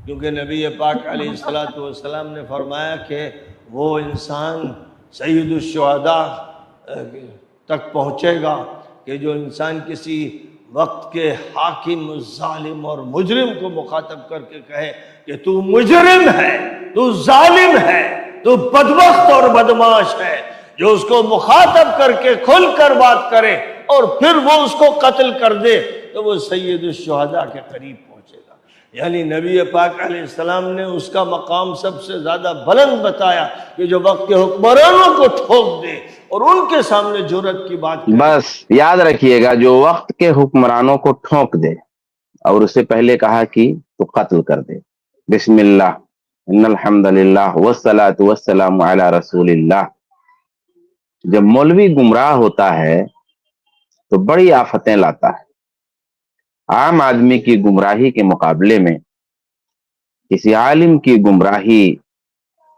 کیونکہ نبی پاک علیہ الصلوۃ والسلام نے فرمایا کہ وہ انسان سید الشہداء تک پہنچے گا کہ جو انسان کسی وقت کے حاکم ظالم اور مجرم کو مخاطب کر کے کہے کہ تو مجرم ہے، تو ظالم ہے، تو بدبخت اور بدمعاش ہے، جو اس کو مخاطب کر کے کھل کر بات کرے اور پھر وہ اس کو قتل کر دے تو وہ سید الشہداء کے قریب پہنچے گا۔ یعنی نبی پاک علیہ السلام نے اس کا مقام سب سے زیادہ بلند بتایا کہ جو وقت کے حکمرانوں کو ٹھوک دے اور ان کے سامنے جرأت کی بات کرے۔ بس یاد رکھیے گا، جو وقت کے حکمرانوں کو ٹھونک دے اور اس سے پہلے کہا کہ تو قتل کر دے۔ بسم اللہ، ان الحمد للہ والصلاۃ والسلام علی رسول اللہ۔ جب مولوی گمراہ ہوتا ہے تو بڑی آفتیں لاتا ہے۔ عام آدمی کی گمراہی کے مقابلے میں کسی عالم کی گمراہی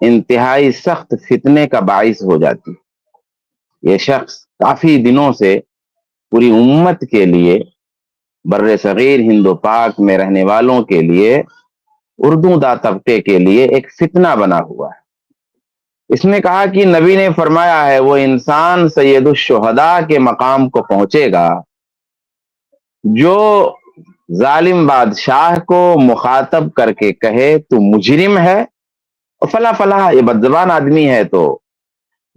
انتہائی سخت فتنے کا باعث ہو جاتی ہے۔ یہ شخص کافی دنوں سے پوری امت کے لیے، بر صغیر ہند و پاک میں رہنے والوں کے لیے، اردو دا طبقے کے لیے ایک فتنہ بنا ہوا ہے۔ اس نے کہا کہ نبی نے فرمایا ہے وہ انسان سید الشہداء کے مقام کو پہنچے گا جو ظالم بادشاہ کو مخاطب کر کے کہے تو مجرم ہے اور فلاں فلاں، یہ بدزبان آدمی ہے تو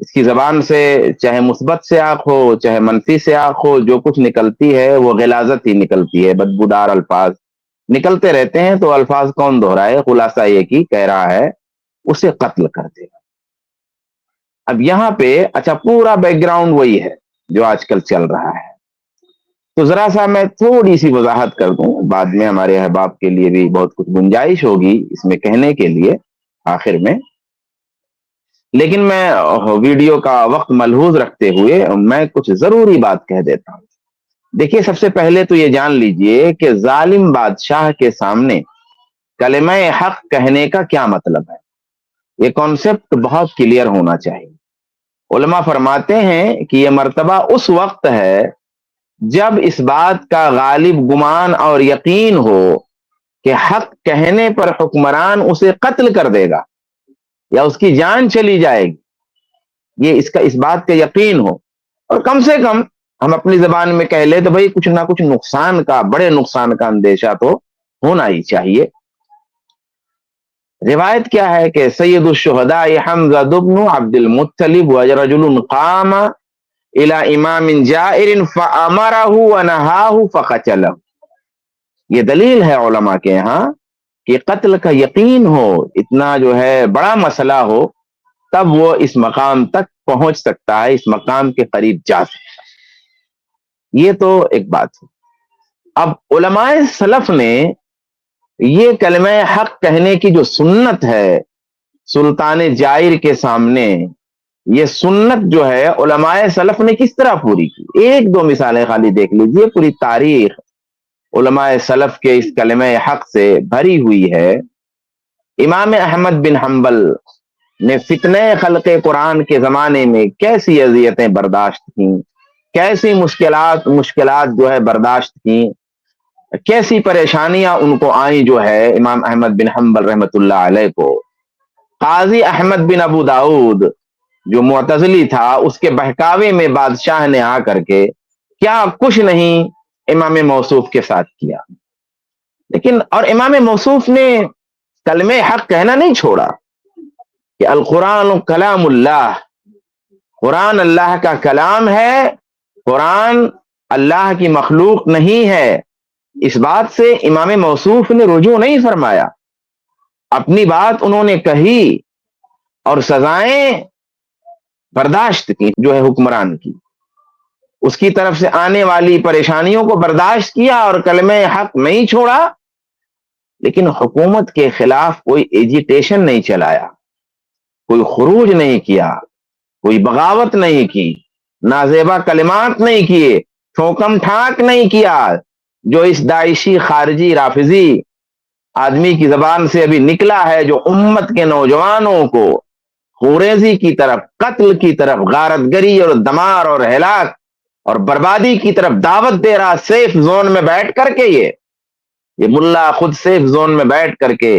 اس کی زبان سے چاہے مثبت سے آنکھ ہو چاہے منفی سے آنکھ ہو، جو کچھ نکلتی ہے وہ غلاظت ہی نکلتی ہے، بدبودار الفاظ نکلتے رہتے ہیں۔ تو الفاظ کون دہرائے؟ خلاصہ یہ کی کہہ رہا ہے اسے قتل کر دے گا۔ اب یہاں پہ اچھا پورا بیک گراؤنڈ وہی ہے جو آج کل چل رہا ہے، تو ذرا سا میں تھوڑی سی وضاحت کر دوں، بعد میں ہمارے احباب کے لیے بھی بہت کچھ گنجائش ہوگی اس میں کہنے کے لیے آخر میں، لیکن میں ویڈیو کا وقت ملحوظ رکھتے ہوئے میں کچھ ضروری بات کہہ دیتا ہوں۔ دیکھیے، سب سے پہلے تو یہ جان لیجئے کہ ظالم بادشاہ کے سامنے کلمہ حق کہنے کا کیا مطلب ہے۔ یہ کانسیپٹ بہت کلیئر ہونا چاہیے۔ علماء فرماتے ہیں کہ یہ مرتبہ اس وقت ہے جب اس بات کا غالب گمان اور یقین ہو کہ حق کہنے پر حکمران اسے قتل کر دے گا یا اس کی جان چلی جائے گی، یہ اس بات کا یقین ہو، اور کم سے کم ہم اپنی زبان میں کہہ لیں تو بھئی کچھ نہ کچھ نقصان کا، بڑے نقصان کا اندیشہ تو ہونا ہی چاہیے۔ روایت کیا ہے کہ سید الشہداء حمزہ بن عبد المطلب ورجل قام الى امام جائر فامرہ ونہاہ فقتلہ۔ یہ دلیل ہے علماء کے ہاں کہ قتل کا یقین ہو، اتنا جو ہے بڑا مسئلہ ہو، تب وہ اس مقام تک پہنچ سکتا ہے، اس مقام کے قریب جا سکتا ہے۔ یہ تو ایک بات ہے۔ اب علماء سلف نے یہ کلمہ حق کہنے کی جو سنت ہے سلطان جائر کے سامنے، یہ سنت جو ہے علماء سلف نے کس طرح پوری کی؟ ایک دو مثالیں خالی دیکھ لیجئے، پوری تاریخ علماء سلف کے اس کلمہ حق سے بھری ہوئی ہے۔ امام احمد بن حنبل نے فتنہ خلق قرآن کے زمانے میں کیسی اذیتیں برداشت کیں، کیسی مشکلات جو ہے برداشت کیں، کیسی پریشانیاں ان کو آئیں جو ہے امام احمد بن حنبل رحمۃ اللہ علیہ کو۔ قاضی احمد بن ابو داؤد جو معتزلی تھا، اس کے بہکاوے میں بادشاہ نے آ کر کے کیا کچھ نہیں امام موصوف کے ساتھ کیا، لیکن اور امام موصوف نے کلمہ حق کہنا نہیں چھوڑا کہ القرآن کلام اللہ، قرآن اللہ کا کلام ہے، قرآن اللہ کی مخلوق نہیں ہے۔ اس بات سے امام موصوف نے رجوع نہیں فرمایا، اپنی بات انہوں نے کہی اور سزائیں برداشت کی جو ہے حکمران کی، اس کی طرف سے آنے والی پریشانیوں کو برداشت کیا اور کلمہ حق نہیں چھوڑا، لیکن حکومت کے خلاف کوئی ایجیٹیشن نہیں چلایا، کوئی خروج نہیں کیا، کوئی بغاوت نہیں کی، نازیبا کلمات نہیں کیے، ٹھوکم ٹھاک نہیں کیا جو اس داعشی خارجی رافضی آدمی کی زبان سے ابھی نکلا ہے، جو امت کے نوجوانوں کو خوریزی کی طرف، قتل کی طرف، غارت گری اور دمار اور ہلاک اور بربادی کی طرف دعوت دے رہا، سیف زون میں بیٹھ کر کے، یہ ملا خود سیف زون میں بیٹھ کر کے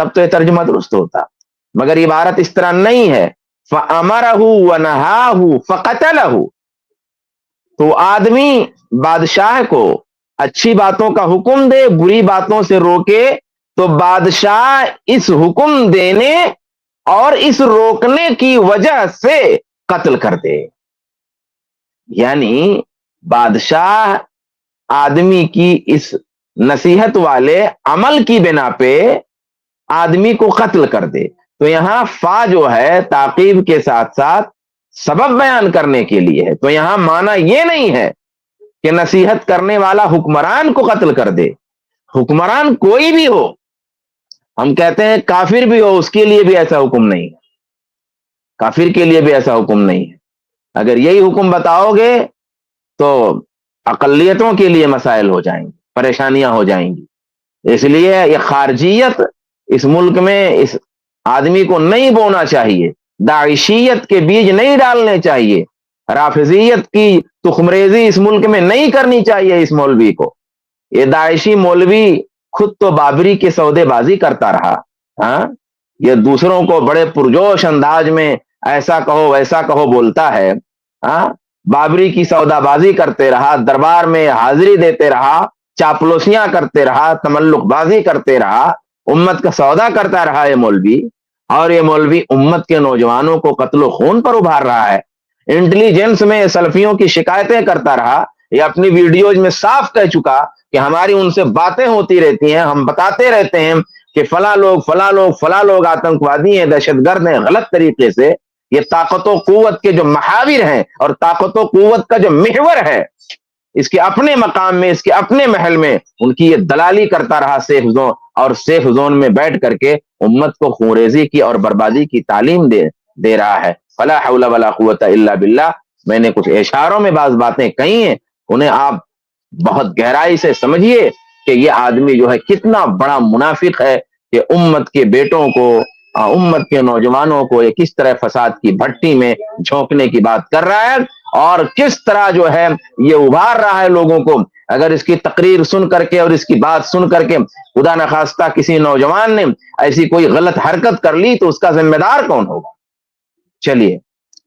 تب تو یہ ترجمہ درست ہوتا، مگر عبارت اس طرح نہیں ہے. فَأَمَرَهُ وَنَهَاهُ فَقَتَلَهُ. تو آدمی بادشاہ کو اچھی باتوں کا حکم دے، بری باتوں سے روکے، تو بادشاہ اس حکم دینے اور اس روکنے کی وجہ سے قتل کر دے. یعنی بادشاہ آدمی کی اس نصیحت والے عمل کی بنا پہ آدمی کو قتل کر دے. تو یہاں فا جو ہے تعقیب کے ساتھ ساتھ سبب بیان کرنے کے لیے ہے. تو یہاں معنی یہ نہیں ہے کہ نصیحت کرنے والا حکمران کو قتل کر دے. حکمران کوئی بھی ہو، ہم کہتے ہیں کافر بھی ہو، اس کے لیے بھی ایسا حکم نہیں ہے. کافر کے لیے بھی ایسا حکم نہیں ہے. اگر یہی حکم بتاؤ گے تو اقلیتوں کے لیے مسائل ہو جائیں گے، پریشانیاں ہو جائیں گی. اس لیے یہ خارجیت اس ملک میں اس آدمی کو نہیں بونا چاہیے، داعشیت کے بیج نہیں ڈالنے چاہیے، رافضیت کی تخمریزی اس ملک میں نہیں کرنی چاہیے اس مولوی کو. یہ داعشی مولوی خود تو بابری کے سودے بازی کرتا رہا، ہاں، یہ دوسروں کو بڑے پرجوش انداز میں ایسا کہو ویسا کہو بولتا ہے، ہاں، بابری کی سودا بازی کرتے رہا، دربار میں حاضری دیتے رہا، چاپلوسیاں کرتے رہا، تملق بازی کرتے رہا، امت کا سودا کرتا رہا یہ مولوی. اور یہ مولوی امت کے نوجوانوں کو قتل و خون پر ابھار رہا ہے. انٹیلیجنس میں سلفیوں کی شکایتیں کرتا رہا. یہ اپنی ویڈیوز میں صاف کہہ چکا کہ ہماری ان سے باتیں ہوتی رہتی ہیں، ہم بتاتے رہتے ہیں کہ فلاں لوگ آتنکوادی ہیں، دہشت گرد ہیں. غلط طریقے سے یہ طاقت و قوت کے جو محاور ہیں اور طاقت و قوت کا جو محور ہے، اس کے اپنے مقام میں، اس کے اپنے محل میں ان کی یہ دلالی کرتا رہا سیف زون، اور سیف زون میں بیٹھ کر کے امت کو خونریزی کی اور بربادی کی تعلیم دے رہا ہے. فلا حول ولا قوت الا باللہ. میں نے کچھ اشاروں میں بعض باتیں کہی ہیں، انہیں آپ بہت گہرائی سے سمجھیے کہ یہ آدمی جو ہے کتنا بڑا منافق ہے کہ امت کے بیٹوں کو، امت کے نوجوانوں کو یہ کس طرح فساد کی بھٹی میں جھونکنے کی بات کر رہا ہے، اور کس طرح جو ہے یہ ابھار رہا ہے لوگوں کو. اگر اس کی تقریر سن کر کے اور اس کی بات سن کر کے خدا نخواستہ کسی نوجوان نے ایسی کوئی غلط حرکت کر لی تو اس کا ذمہ دار کون ہوگا؟ چلیے،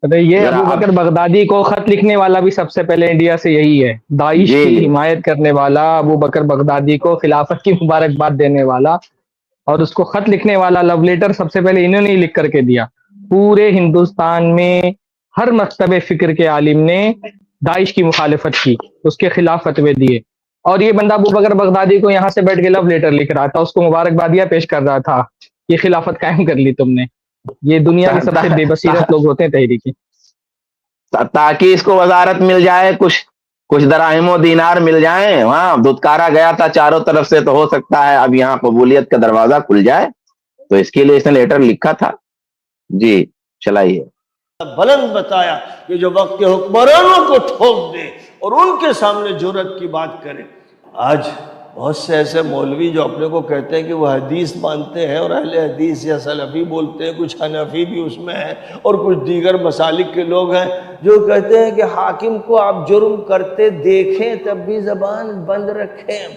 یہ ابو بکر بغدادی کو خط لکھنے والا بھی سب سے پہلے انڈیا سے یہی ہے. داعش کی حمایت کرنے والا ابو بکر بغدادی کو خلافت کی مبارکباد دینے والا، اور اس کو خط لکھنے والا لو لیٹر سب سے پہلے انہوں نے ہی لکھ کر کے دیا. پورے ہندوستان میں ہر مکتب فکر کے عالم نے داعش کی مخالفت کی، اس کے خلاف فتوے دیے. اور یہ بندہ ابو بکر بغدادی کو یہاں سے بیٹھ کے لو لیٹر لکھ رہا تھا، اس کو مبارکبادیاں پیش کر رہا تھا، یہ خلافت قائم کر لی تم نے. یہ دنیا کے سب سے بے بصیرت لوگ ہوتے ہیں تحریکی. تاکہ اس کو وزارت مل جائے، کچھ دراہم و دینار مل جائیں. وہاں دھتکارا گیا تھا چاروں طرف سے، تو ہو سکتا ہے اب یہاں قبولیت کا دروازہ کھل جائے، تو اس کے لیے اس نے لیٹر لکھا تھا. جی چلائیے. بلند بتایا کہ جو وقت کے حکمرانوں کو ٹھوک دے اور ان کے سامنے جرأت کی بات کرے. آج بہت سے ایسے مولوی جو اپنے کو کہتے ہیں کہ وہ حدیث مانتے ہیں اور اہل حدیث یا سلفی بولتے ہیں، کچھ حنفی بھی اس میں ہیں اور کچھ دیگر مسالک کے لوگ ہیں، جو کہتے ہیں کہ حاکم کو آپ جرم کرتے دیکھیں تب بھی زبان بند رکھیں،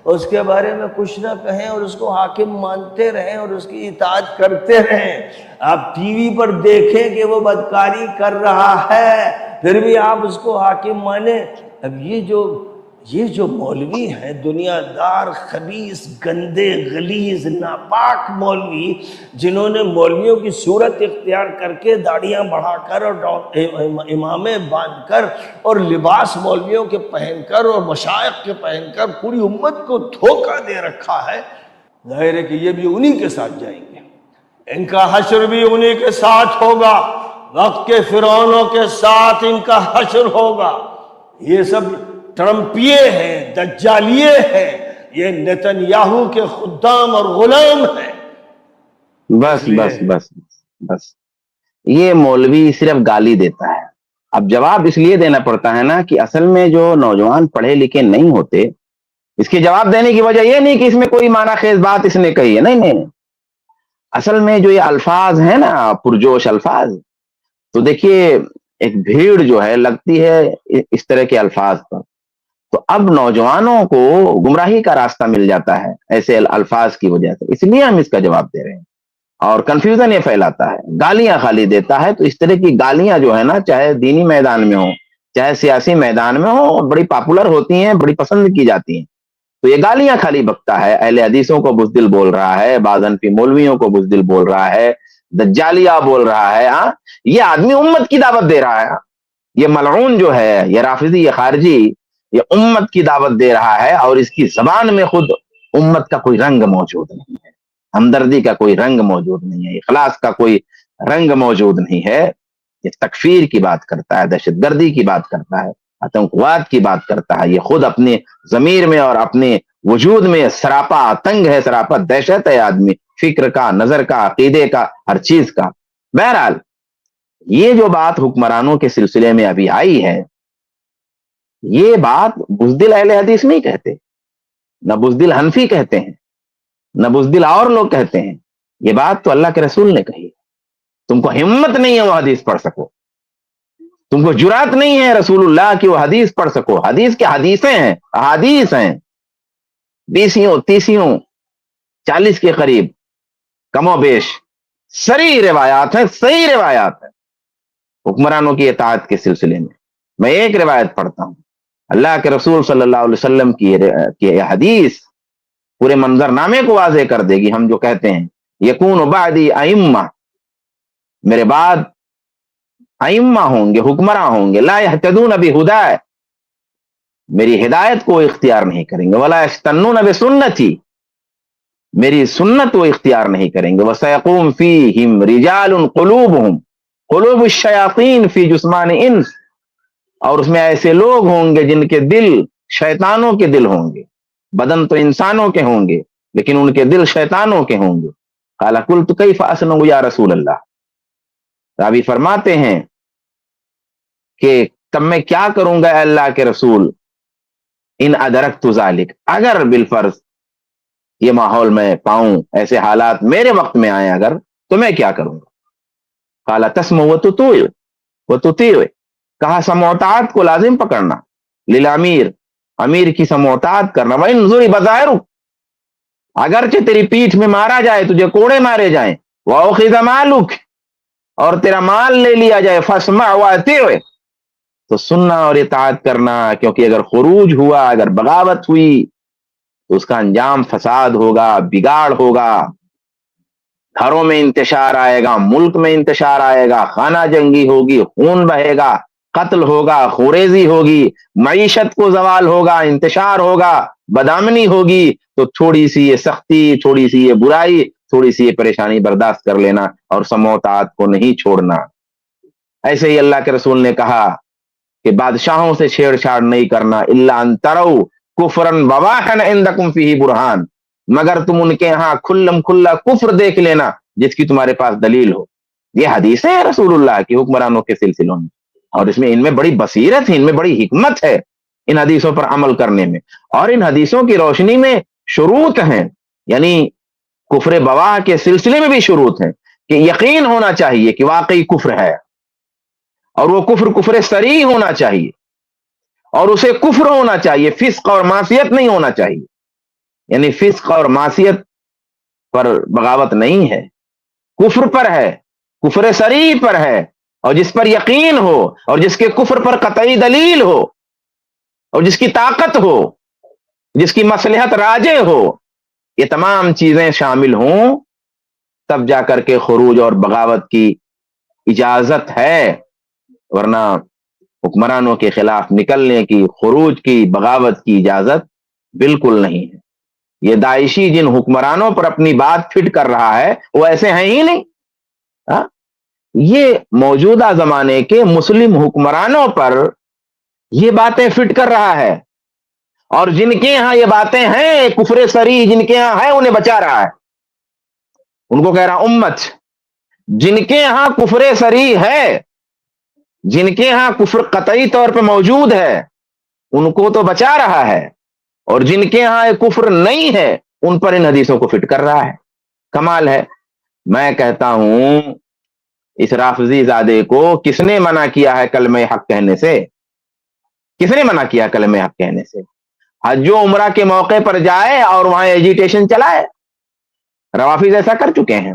اس کے بارے میں کچھ نہ کہیں اور اس کو حاکم مانتے رہیں اور اس کی اطاعت کرتے رہیں. آپ ٹی وی پر دیکھیں کہ وہ بدکاری کر رہا ہے، پھر بھی آپ اس کو حاکم مانیں. اب یہ جو مولوی ہیں، دنیا دار، خبیث، گندے، غلیظ، ناپاک مولوی، جنہوں نے مولویوں کی صورت اختیار کر کے داڑیاں بڑھا کر اور امامے باندھ کر اور لباس مولویوں کے پہن کر اور مشائخ کے پہن کر پوری امت کو دھوکہ دے رکھا ہے، ظاہر ہے کہ یہ بھی انہی کے ساتھ جائیں گے، ان کا حشر بھی انہی کے ساتھ ہوگا، وقت کے فرعونوں کے ساتھ ان کا حشر ہوگا. یہ سب ٹرمپیے ہیں، دجالیے ہیں، یہ نیتن یاہو کے خدام اور غلام ہیں. بس یہ مولوی صرف گالی دیتا ہے. اب جواب اس لیے دینا پڑتا ہے نا کہ اصل میں جو نوجوان پڑھے لکھے نہیں ہوتے، اس کے جواب دینے کی وجہ یہ نہیں کہ اس میں کوئی معنی خیز بات اس نے کہی ہے، نہیں. اصل میں جو یہ الفاظ ہیں نا، پرجوش الفاظ، تو دیکھیے ایک بھیڑ جو ہے لگتی ہے اس طرح کے الفاظ پر. تو اب نوجوانوں کو گمراہی کا راستہ مل جاتا ہے ایسے الفاظ کی وجہ سے، اس لیے ہم اس کا جواب دے رہے ہیں. اور کنفیوژن یہ پھیلاتا ہے، گالیاں خالی دیتا ہے. تو اس طرح کی گالیاں جو ہے نا، چاہے دینی میدان میں ہو چاہے سیاسی میدان میں ہو، بڑی پاپولر ہوتی ہیں، بڑی پسند کی جاتی ہیں. تو یہ گالیاں خالی بکتا ہے، اہل حدیثوں کو بزدل بول رہا ہے، بعض حنفی مولویوں کو بزدل بول رہا ہے، دجالیہ بول رہا ہے. ہاں، یہ آدمی امت کی دعوت دے رہا ہے. یہ ملعون جو ہے، یہ رافضی، یہ خارجی، یہ امت کی دعوت دے رہا ہے، اور اس کی زبان میں خود امت کا کوئی رنگ موجود نہیں ہے، ہمدردی کا کوئی رنگ موجود نہیں ہے، اخلاص کا کوئی رنگ موجود نہیں ہے. یہ تکفیر کی بات کرتا ہے، دہشت گردی کی بات کرتا ہے، آتنکواد کی بات کرتا ہے. یہ خود اپنے ضمیر میں اور اپنے وجود میں سراپا آتنک ہے، سراپا دہشت ہے آدمی، فکر کا، نظر کا، عقیدے کا، ہر چیز کا. بہرحال یہ جو بات حکمرانوں کے سلسلے میں ابھی آئی ہے، یہ بات بزدل اہل حدیث نہیں کہتے، نہ بزدل حنفی کہتے ہیں، نہ بزدل اور لوگ کہتے ہیں. یہ بات تو اللہ کے رسول نے کہی. تم کو ہمت نہیں ہے وہ حدیث پڑھ سکو، تم کو جرات نہیں ہے رسول اللہ کی وہ حدیث پڑھ سکو. حدیث کے حدیثیں ہیں، احادیث ہیں، 20 30 40 کے قریب، کم و بیش صریح روایات ہیں، صحیح روایات ہیں حکمرانوں کی اطاعت کے سلسلے میں. میں ایک روایت پڑھتا ہوں، اللہ کے رسول صلی اللہ علیہ وسلم کی حدیث پورے منظر نامے کو واضح کر دے گی. ہم جو کہتے ہیں یکون بعدی ائمہ، میرے بعد ائمہ ہوں گے، حکمراں ہوں گے، لا یہتدون بہدای، میری ہدایت کو اختیار نہیں کریں گے، ولا یستنون بسنتی، میری سنت وہ اختیار نہیں کریں گے. وسیقوم فیہم رجال قلوبہم قلوب الشیاطین فی جسمان انس، اور اس میں ایسے لوگ ہوں گے جن کے دل شیطانوں کے دل ہوں گے. بدن تو انسانوں کے ہوں گے لیکن ان کے دل شیطانوں کے ہوں گے. قال قلت کیف اصنع یا رسول اللہ، راوی فرماتے ہیں کہ تب میں کیا کروں گا اے اللہ کے رسول، ان ادرکت ذالک، اگر بالفرض یہ ماحول میں پاؤں، ایسے حالات میرے وقت میں آئے اگر، تو میں کیا کروں گا. قال تسمع وتطیع، کہا سمعتات کو لازم پکڑنا، للامیر، امیر کی سمعتات کرنا. وَإِن ضُرِبَ ظَاهِرُكَ، اگرچہ تیری پیٹھ میں مارا جائے، تجھے کوڑے مارے جائیں، وَأُخِذَ مَالُكَ، اور تیرا مال لے لیا جائے، فَاسْمَعْ وَأَطِیعْ، تو سننا اور اطاعت کرنا. کیونکہ اگر خروج ہوا، اگر بغاوت ہوئی تو اس کا انجام فساد ہوگا، بگاڑ ہوگا، گھروں میں انتشار آئے گا، ملک میں انتشار آئے گا، خانہ جنگی ہوگی، خون بہے گا، قتل ہوگا، خوریزی ہوگی، معیشت کو زوال ہوگا، انتشار ہوگا، بدامنی ہوگی. تو تھوڑی سی یہ سختی، تھوڑی سی یہ برائی، تھوڑی سی یہ پریشانی برداشت کر لینا اور سمعتات کو نہیں چھوڑنا. ایسے ہی اللہ کے رسول نے کہا کہ بادشاہوں سے چھیڑ چھاڑ نہیں کرنا، الا ان تروا کفرا بواحا عندکم فیہ برہان، مگر تم ان کے ہاں کھلم کھلا کفر دیکھ لینا جس کی تمہارے پاس دلیل ہو. یہ حدیث ہے رسول اللہ کی حکمرانوں کے سلسلوں میں، اور اس میں ان میں بڑی بصیرت ہے، ان میں بڑی حکمت ہے ان حدیثوں پر عمل کرنے میں. اور ان حدیثوں کی روشنی میں شروط ہیں، یعنی کفر بواح کے سلسلے میں بھی شروط ہیں کہ یقین ہونا چاہیے کہ واقعی کفر ہے، اور وہ کفر صریح ہونا چاہیے، اور اسے کفر ہونا چاہیے، فسق اور معصیت نہیں ہونا چاہیے. یعنی فسق اور معصیت پر بغاوت نہیں ہے، کفر پر ہے، کفر صریح پر ہے، اور جس پر یقین ہو، اور جس کے کفر پر قطعی دلیل ہو، اور جس کی طاقت ہو، جس کی مصلحت راجع ہو، یہ تمام چیزیں شامل ہوں، تب جا کر کے خروج اور بغاوت کی اجازت ہے. ورنہ حکمرانوں کے خلاف نکلنے کی، خروج کی، بغاوت کی اجازت بالکل نہیں ہے. یہ داعشی جن حکمرانوں پر اپنی بات فٹ کر رہا ہے وہ ایسے ہیں ہی نہیں. یہ موجودہ زمانے کے مسلم حکمرانوں پر یہ باتیں فٹ کر رہا ہے، اور جن کے ہاں یہ باتیں ہیں کفر صریح، جن کے ہاں ہے انہیں بچا رہا ہے. ان کو کہہ رہا امت، جن کے ہاں کفر صریح ہے، جن کے ہاں کفر قطعی طور پہ موجود ہے، ان کو تو بچا رہا ہے، اور جن کے ہاں کفر نہیں ہے ان پر ان حدیثوں کو فٹ کر رہا ہے. کمال ہے. میں کہتا ہوں اس رافضی زادے کو کس نے منع کیا ہے کلمہ حق کہنے سے؟ کس نے منع کیا کلمہ حق کہنے سے؟ حج و عمرہ کے موقع پر جائے اور وہاں ایجیٹیشن چلائے. روافظ ایسا کر چکے ہیں،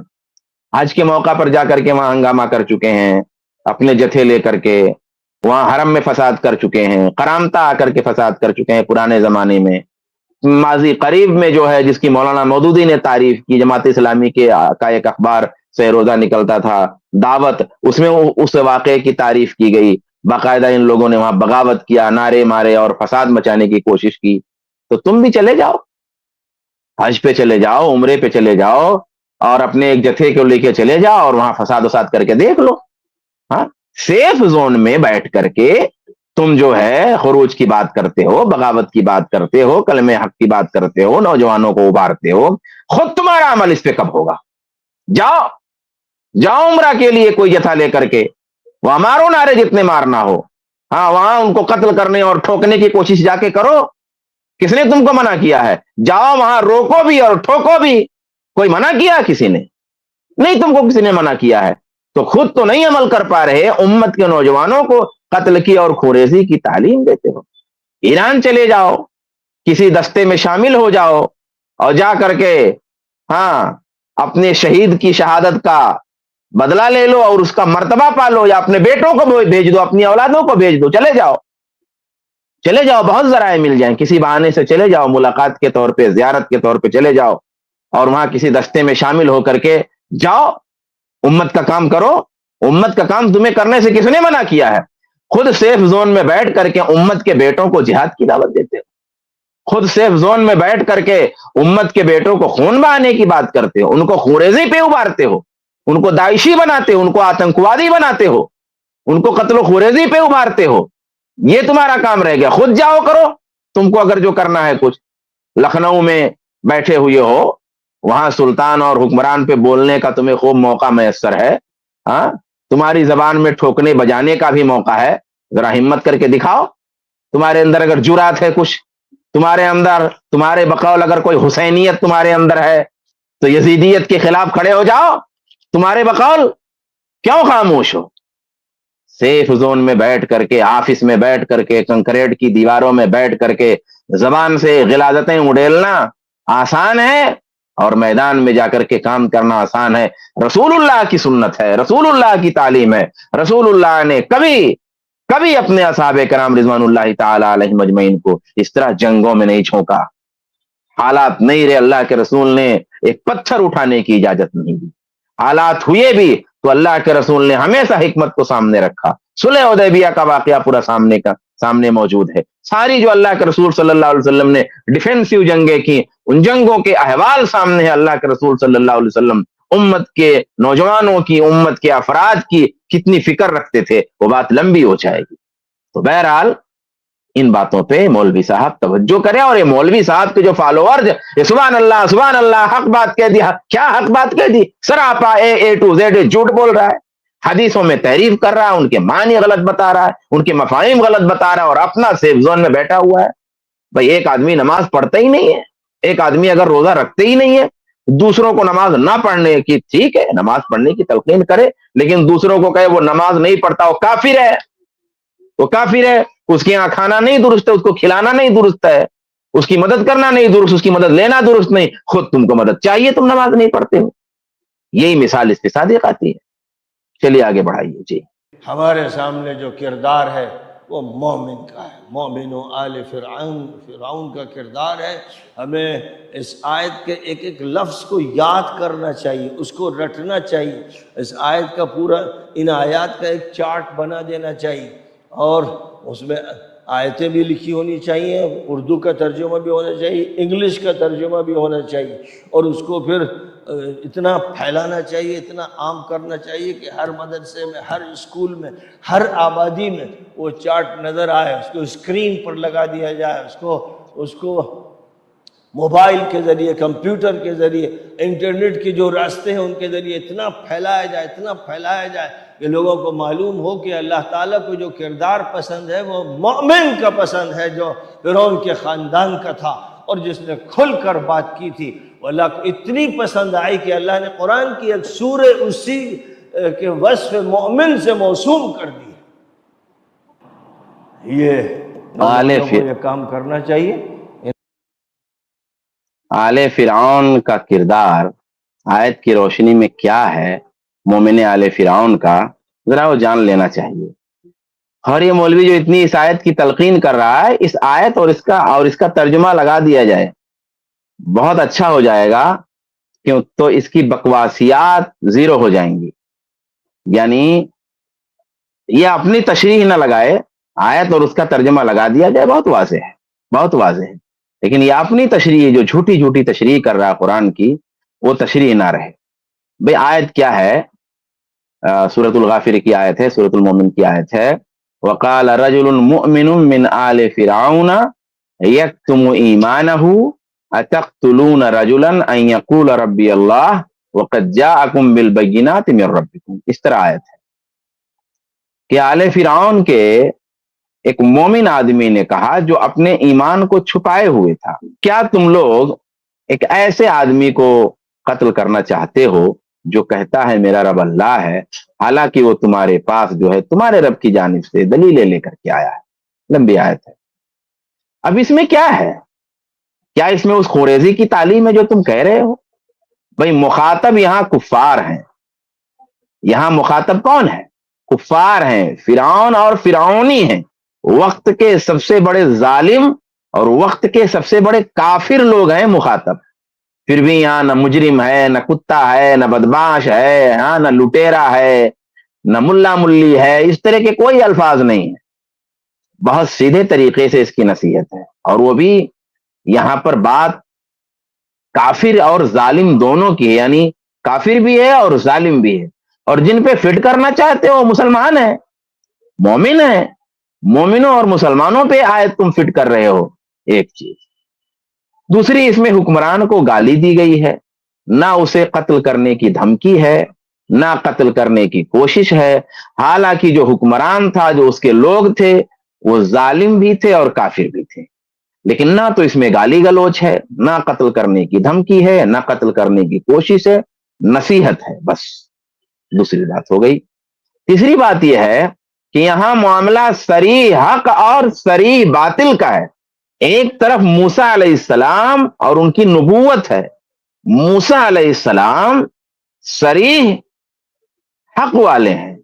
حج کے موقع پر جا کر کے وہاں ہنگامہ کر چکے ہیں، اپنے جتھے لے کر کے وہاں حرم میں فساد کر چکے ہیں، قرامتہ آ کر کے فساد کر چکے ہیں پرانے زمانے میں. ماضی قریب میں جو ہے جس کی مولانا مودودی نے تعریف کی، جماعت اسلامی کے کا ایک اخبار سے روزہ نکلتا تھا دعوت، اس میں اس واقعے کی تعریف کی گئی. باقاعدہ ان لوگوں نے وہاں بغاوت کیا، نعرے مارے اور فساد مچانے کی کوشش کی. تو تم بھی چلے جاؤ، حج پہ چلے جاؤ، عمرے پہ چلے جاؤ اور اپنے ایک جتھے کو لے کے چلے جاؤ اور وہاں فساد وساد کر کے دیکھ لو. ہاں، سیف زون میں بیٹھ کر کے تم جو ہے خروج کی بات کرتے ہو، بغاوت کی بات کرتے ہو، کلمہ حق کی بات کرتے ہو، نوجوانوں کو ابھارتے ہو. خود تمہارا عمل اس پہ کب ہوگا؟ جاؤ جاؤ عمرہ کے لیے کوئی جتھا لے کر کے، وہاں مارو نعرے جتنے مارنا ہو. ہاں، وہاں ان کو قتل کرنے اور ٹھوکنے کی کوشش جا کے کرو. کس نے تم کو منع کیا ہے؟ جاؤ وہاں روکو بھی اور ٹھوکو بھی. کوئی منع کیا کسی نے؟ نہیں، تم کو کسی نے منع کیا ہے. تو خود تو نہیں عمل کر پا رہے، امت کے نوجوانوں کو قتل کی اور خوریزی کی تعلیم دیتے ہو. ایران چلے جاؤ، کسی دستے میں شامل ہو جاؤ اور جا کر کے ہاں اپنے شہید کی شہادت کا بدلہ لے لو اور اس کا مرتبہ پالو، یا اپنے بیٹوں کو بھیج دو، اپنی اولادوں کو بھیج دو. چلے جاؤ چلے جاؤ، بہت ذرائع مل جائیں، کسی بہانے سے چلے جاؤ، ملاقات کے طور پہ، زیارت کے طور پہ چلے جاؤ اور وہاں کسی دستے میں شامل ہو کر کے جاؤ، امت کا کام کرو. امت کا کام تمہیں کرنے سے کس نے منع کیا ہے؟ خود سیف زون میں بیٹھ کر کے امت کے بیٹوں کو جہاد کی دعوت دیتے ہو، خود سیف زون میں بیٹھ کر کے امت کے بیٹوں کو خون بہانے کی بات کرتے ہو، ان کو خوریزی پہ ابھارتے ہو، ان کو داعشی بناتے ہو، ان کو آتنکوادی بناتے ہو، ان کو قتل و خوریزی پہ ابھارتے ہو. یہ تمہارا کام رہ گیا. خود جاؤ کرو تم کو اگر جو کرنا ہے کچھ. لکھنؤ میں بیٹھے ہوئے ہو، وہاں سلطان اور حکمران پہ بولنے کا تمہیں خوب موقع میسر ہے. ہاں، تمہاری زبان میں ٹھوکنے بجانے کا بھی موقع ہے. ذرا ہمت کر کے دکھاؤ. تمہارے اندر اگر جرات ہے کچھ، تمہارے اندر، تمہارے بقول اگر کوئی حسینیت تمہارے اندر ہے تو یزیدیت کے خلاف کھڑے ہو جاؤ. تمہارے بقول کیوں خاموش ہو؟ سیف زون میں بیٹھ کر کے، آفس میں بیٹھ کر کے، کنکریٹ کی دیواروں میں بیٹھ کر کے زبان سے غلاظتیں اڑیلنا آسان ہے اور میدان میں جا کر کے کام کرنا آسان ہے. رسول اللہ کی سنت ہے، رسول اللہ کی تعلیم ہے. رسول اللہ نے کبھی اپنے اصحاب کرام رضوان اللہ تعالی علیہ مجمعین کو اس طرح جنگوں میں نہیں چھونکا. حالات نہیں رہے، اللہ کے رسول نے ایک پتھر اٹھانے کی اجازت نہیں دی. حالات ہوئے بھی تو اللہ کے رسول نے ہمیشہ حکمت کو سامنے رکھا. صلح حدیبیہ کا واقعہ پورا سامنے موجود ہے. ساری جو اللہ کے رسول صلی اللہ علیہ وسلم نے ڈیفینسیو جنگیں کی، ان جنگوں کے احوال سامنے ہے. اللہ کے رسول صلی اللہ علیہ وسلم امت کے نوجوانوں کی، امت کے افراد کی کتنی فکر رکھتے تھے، وہ بات لمبی ہو جائے گی. تو بہرحال ان باتوں پہ مولوی صاحب توجہ کریں. اور یہ مولوی صاحب کے جو فالوور سبحان اللہ سبحان اللہ، حق بات کہہ دی. کیا حق بات کہہ دی؟ سراپا اے ٹو زیڈ جھوٹ بول رہا ہے، حدیثوں میں تحریف کر رہا ہے، ان کے معنی غلط بتا رہا ہے، ان کے مفاہیم غلط بتا رہا ہے اور اپنا سیف زون میں بیٹھا ہوا ہے. بھائی ایک آدمی نماز پڑھتا ہی نہیں ہے، ایک آدمی اگر روزہ رکھتے ہی نہیں ہے، دوسروں کو نماز نہ پڑھنے کی، ٹھیک ہے نماز پڑھنے کی تلقین کرے، لیکن دوسروں کو کہے وہ نماز نہیں پڑھتا، وہ کافر ہے، وہ کافر ہے. اس کے یہاں کھانا نہیں درست ہے، اس کو کھلانا نہیں درست ہے، اس کی مدد کرنا نہیں درست، اس کی مدد لینا درست نہیں. خود تم کو مدد چاہیے، تم نماز نہیں پڑھتے ہو. یہی مثال اس کے صادق آتی ہے. چلیے آگے بڑھائیے. جی، ہمارے سامنے جو کردار ہے وہ مومن کا ہے، مومن و آل فرعون کا کردار ہے. ہمیں اس آیت کے ایک ایک لفظ کو یاد کرنا چاہیے، اس کو رٹنا چاہیے. اس آیت کا پورا، ان آیات کا ایک چارٹ بنا دینا چاہیے اور اس میں آیتیں بھی لکھی ہونی چاہیے، اردو کا ترجمہ بھی ہونا چاہیے، انگلش کا ترجمہ بھی ہونا چاہیے، اور اس کو پھر اتنا پھیلانا چاہیے، اتنا عام کرنا چاہیے کہ ہر مدرسے میں، ہر اسکول میں، ہر آبادی میں وہ چارٹ نظر آئے. اس کو اسکرین پر لگا دیا جائے، اس کو موبائل کے ذریعے، کمپیوٹر کے ذریعے، انٹرنیٹ کے جو راستے ہیں ان کے ذریعے اتنا پھیلایا جائے کہ لوگوں کو معلوم ہو کہ اللہ تعالیٰ کو جو کردار پسند ہے وہ مومن کا پسند ہے، جو فرعون کے خاندان کا تھا اور جس نے کھل کر بات کی تھی. وہ اللہ کو اتنی پسند آئی کہ اللہ نے قرآن کی ایک سورہ اسی کے وصف مومن سے موسوم کر دی. یہ نوجوانوں کو یہ کام کرنا چاہیے. آل فرعون کا کردار آیت کی روشنی میں کیا ہے مومن آل فرعون کا، ذرا وہ جان لینا چاہیے. اور یہ مولوی جو اتنی اس آیت کی تلقین کر رہا ہے، اس آیت اور اس کا ترجمہ لگا دیا جائے بہت اچھا ہو جائے گا، کیوں تو اس کی بکواسیات زیرو ہو جائیں گی. یعنی یہ اپنی تشریح نہ لگائے، آیت اور اس کا ترجمہ لگا دیا جائے، بہت واضح ہے، بہت واضح ہے. لیکن یہ اپنی تشریح جو جھوٹی تشریح کر رہا ہے قرآن کی، وہ تشریح نہ رہے. بھئی آیت کیا ہے؟ سورۃ الغافر کی آیت ہے، سورۃ المومن کی آیت ہے. وقال رجل مؤمن من آل فرعون یکتم ایمانہ اتقتلون رجلا ان یقول ربی اللہ وقد جاءکم بالبینات من ربکم. اس طرح آیت ہے کہ آل فرعون کے ایک مومن آدمی نے کہا جو اپنے ایمان کو چھپائے ہوئے تھا، کیا تم لوگ ایک ایسے آدمی کو قتل کرنا چاہتے ہو جو کہتا ہے میرا رب اللہ ہے، حالانکہ وہ تمہارے پاس جو ہے تمہارے رب کی جانب سے دلیلیں لے کر کے آیا ہے. لمبی آیت ہے. اب اس میں کیا ہے؟ کیا اس میں اس خوریزی کی تعلیم ہے جو تم کہہ رہے ہو؟ بھئی مخاطب یہاں کفار ہیں. یہاں مخاطب کون ہے؟ کفار ہیں، فرعون اور فرعونی ہیں، وقت کے سب سے بڑے ظالم اور وقت کے سب سے بڑے کافر لوگ ہیں مخاطب. پھر بھی یہاں نہ مجرم ہے، نہ کتا ہے، نہ بدماش ہے، ہاں نہ لٹیرا ہے، نہ ملا ملی ہے، اس طرح کے کوئی الفاظ نہیں ہیں. بہت سیدھے طریقے سے اس کی نصیحت ہے. اور وہ بھی یہاں پر بات کافر اور ظالم دونوں کی ہے، یعنی کافر بھی ہے اور ظالم بھی ہے. اور جن پہ فٹ کرنا چاہتے ہو مسلمان ہیں، مومن ہیں، مومنوں اور مسلمانوں پہ آیت تم فٹ کر رہے ہو. ایک چیز. دوسری، اس میں حکمران کو گالی دی گئی ہے، نہ اسے قتل کرنے کی دھمکی ہے، نہ قتل کرنے کی کوشش ہے. حالانکہ جو حکمران تھا، جو اس کے لوگ تھے، وہ ظالم بھی تھے اور کافر بھی تھے. لیکن نہ تو اس میں گالی گلوچ ہے، نہ قتل کرنے کی دھمکی ہے، نہ قتل کرنے کی کوشش ہے، نصیحت ہے بس. دوسری بات ہو گئی. تیسری بات یہ ہے کہ یہاں معاملہ صریح حق اور صریح باطل کا ہے. ایک طرف موسیٰ علیہ السلام اور ان کی نبوت ہے. موسیٰ علیہ السلام صریح حق والے ہیں.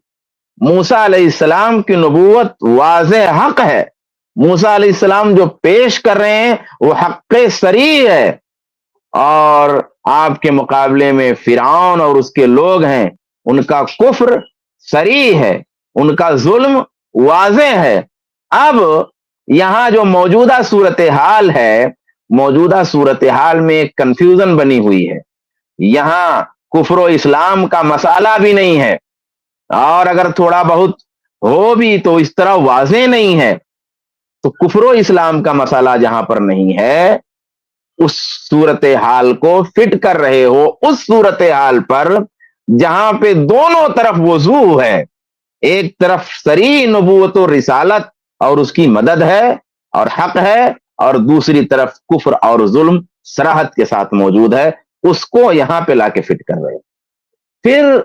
موسیٰ علیہ السلام کی نبوت واضح حق ہے. موسیٰ علیہ السلام جو پیش کر رہے ہیں وہ حق صریح ہے. اور آپ کے مقابلے میں فرعون اور اس کے لوگ ہیں، ان کا کفر صریح ہے، ان کا ظلم واضح ہے. اب یہاں جو موجودہ صورتحال ہے، موجودہ صورتحال میں ایک کنفیوژن بنی ہوئی ہے. یہاں کفر و اسلام کا مسئلہ بھی نہیں ہے، اور اگر تھوڑا بہت ہو بھی تو اس طرح واضح نہیں ہے. تو کفر و اسلام کا مسئلہ جہاں پر نہیں ہے، اس صورتحال کو فٹ کر رہے ہو اس صورتحال پر جہاں پہ دونوں طرف وضوح ہے. ایک طرف صریح نبوت و رسالت اور اس کی مدد ہے اور حق ہے، اور دوسری طرف کفر اور ظلم صراحت کے ساتھ موجود ہے. اس کو یہاں پہ لا کے فٹ کر رہے. پھر